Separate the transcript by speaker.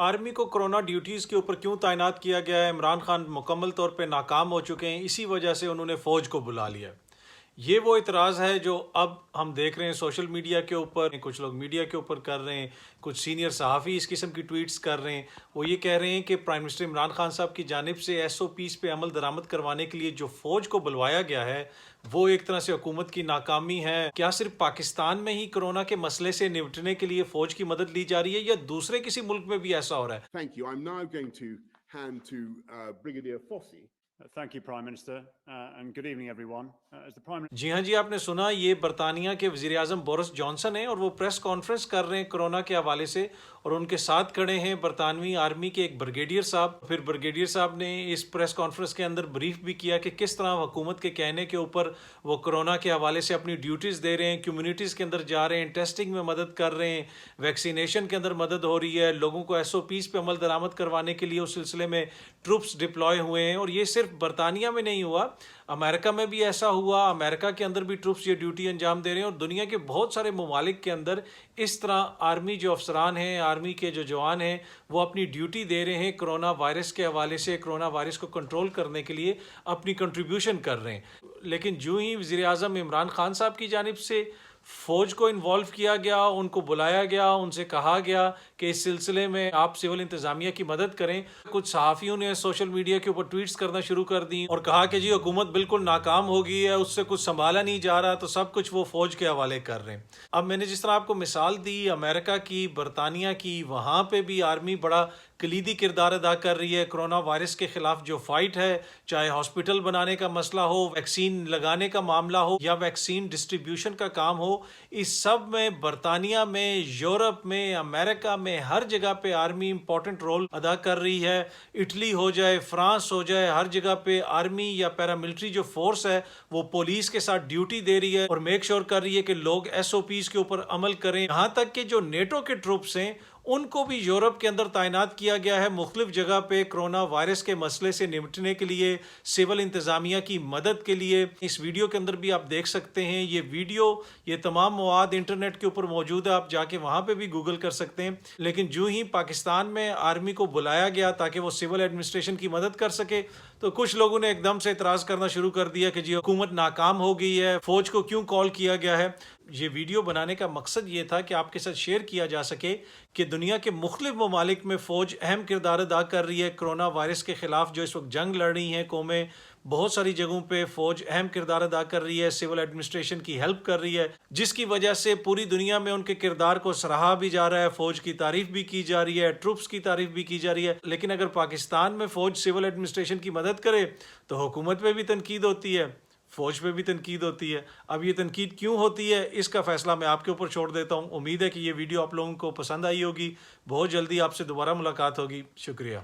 Speaker 1: Army को corona duties के ऊपर क्यों तैनात किया गया है? इमरान खान मुकम्मल तौर पे नाकाम हो चुके हैं, इसी वजह से उन्होंने फ़ौज को बुला लिया। ये वो इतराज़ है जो अब हम देख रहे हैं सोशल मीडिया के ऊपर, कुछ लोग मीडिया के ऊपर कर रहे हैं, कुछ सीनियर सहाफ़ी इस किस्म की ट्वीट्स कर रहे हैं। वो ये कह रहे हैं कि प्राइम मिनिस्टर इमरान खान साहब की जानिब से SOPs पे अमल दरामद करवाने के लिए जो फ़ौज को बुलवाया गया है, वो एक तरह से हुकूमत की नाकामी है। क्या सिर्फ पाकिस्तान में ही कोरोना के मसले से निपटने के लिए फ़ौज की मदद ली जा रही है या दूसरे किसी मुल्क में भी ऐसा हो रहा है?
Speaker 2: Thank you. I'm now going to hand to Brigadier Fossey.
Speaker 3: Thank you, Prime Minister, and good evening, everyone. As the Prime
Speaker 1: जी हाँ जी, आपने सुना, ये बरतानिया के वज़ीर आज़म बोरिस जॉनसन हैं और वो प्रेस कॉन्फ्रेंस कर रहे हैं कोरोना के हवाले से, और उनके साथ खड़े हैं बरतानवी आर्मी के एक ब्रिगेडियर साहब। फिर ब्रिगेडियर साहब ने इस प्रेस कॉन्फ्रेंस के अंदर ब्रीफ भी किया कि किस तरह हुकूमत के कहने के ऊपर वो कोरोना के हवाले से अपनी ड्यूटीज़ दे रहे हैं, कम्युनिटीज़ के अंदर जा रहे हैं, टेस्टिंग में मदद कर रहे हैं, वैक्सीनेशन के अंदर मदद हो रही है, लोगों को SOPs पे अमल दरामद करवाने के लिए उस सिलसिले में ट्रूप्स डिप्लॉय हुए हैं। और ये सिर्फ बरतानिया में नहीं हुआ, अमेरिका में भी ऐसा हुआ। अमेरिका के अंदर भी ट्रूप्स ये ड्यूटी अंजाम दे रहे हैं और दुनिया के बहुत सारे ममालिक के अंदर इस तरह आर्मी जो अफसरान हैं, आर्मी के जो जवान हैं, वो अपनी ड्यूटी दे रहे हैं कोरोना वायरस के हवाले से, कोरोना वायरस को कंट्रोल करने के लिए अपनी कंट्रीब्यूशन कर रहे हैं। लेकिन जो ही वज़ीर आज़म इमरान खान साहब की जानिब से फ़ौज को इन्वॉल्व किया गया, उनको बुलाया गया, उनसे कहा गया कि इस सिलसिले में आप सिविल इंतज़ामिया की मदद करें, कुछ सहाफ़ियों ने सोशल मीडिया के ऊपर ट्वीट्स करना शुरू कर दी और कहा कि जी हुकूमत बिल्कुल नाकाम हो गई है, उससे कुछ संभाला नहीं जा रहा, तो सब कुछ वो फ़ौज के हवाले कर रहे हैं। अब मैंने जिस तरह आपको मिसाल दी अमेरिका की, बरतानिया की, वहाँ पे भी आर्मी बड़ा कलीदी किरदार अदा कर रही है। कोरोना वायरस के ख़िलाफ़ जो फ़ाइट है, चाहे हॉस्पिटल बनाने का मसला हो, वैक्सीन लगाने का मामला हो या वैक्सीन डिस्ट्रीब्यूशन का काम हो, इस सब में बरतानिया में, यूरोप में, अमेरिका में, हर जगह पे आर्मी इंपॉर्टेंट रोल अदा कर रही है। इटली हो जाए, फ्रांस हो जाए, हर जगह पे आर्मी या पैरामिलिट्री जो फोर्स है वो पुलिस के साथ ड्यूटी दे रही है और मेक श्योर कर रही है कि लोग SOPs के ऊपर अमल करें। यहाँ तक कि जो नेटो के ट्रूप्स हैं उनको भी यूरोप के अंदर तैनात किया गया है मुख्तलिफ जगह पे कोरोना वायरस के मसले से निपटने के लिए, सिविल इंतज़ामिया की मदद के लिए। इस वीडियो के अंदर भी आप देख सकते हैं, ये वीडियो, ये तमाम मवाद इंटरनेट के ऊपर मौजूद है, आप जाके वहाँ पे भी गूगल कर सकते हैं। लेकिन जो ही पाकिस्तान में आर्मी को बुलाया गया ताकि वो सिविल एडमिनिस्ट्रेशन की मदद कर सके, तो कुछ लोगों ने एकदम से इतराज़ करना शुरू कर दिया कि जी हुकूमत नाकाम हो गई है, फ़ौज को क्यों कॉल किया गया है। ये वीडियो बनाने का मकसद ये था कि आपके साथ शेयर किया जा सके कि दुनिया के मुख्तलिफ ममालिक में फ़ौज अहम किरदार अदा कर रही है कोरोना वायरस के ख़िलाफ़ जो इस वक्त जंग लड़ रही हैं कौमें। बहुत सारी जगहों पे फ़ौज अहम किरदार अदा कर रही है, सिविल एडमिनिस्ट्रेशन की हेल्प कर रही है, जिसकी वजह से पूरी दुनिया में उनके किरदार को सराहा भी जा रहा है, फ़ौज की तारीफ़ भी की जा रही है, ट्रूप्स की तारीफ़ भी की जा रही है। लेकिन अगर पाकिस्तान में फ़ौज सिविल एडमिनिस्ट्रेशन की मदद करे तो हुकूमत पे भी तनकीद होती है, फ़ौज पे भी तनकीद होती है। अब ये तनकीद क्यों होती है, इसका फ़ैसला मैं आपके ऊपर छोड़ देता हूँ। उम्मीद है कि ये वीडियो आप लोगों को पसंद आई होगी। बहुत जल्दी आपसे दोबारा मुलाकात होगी। शुक्रिया।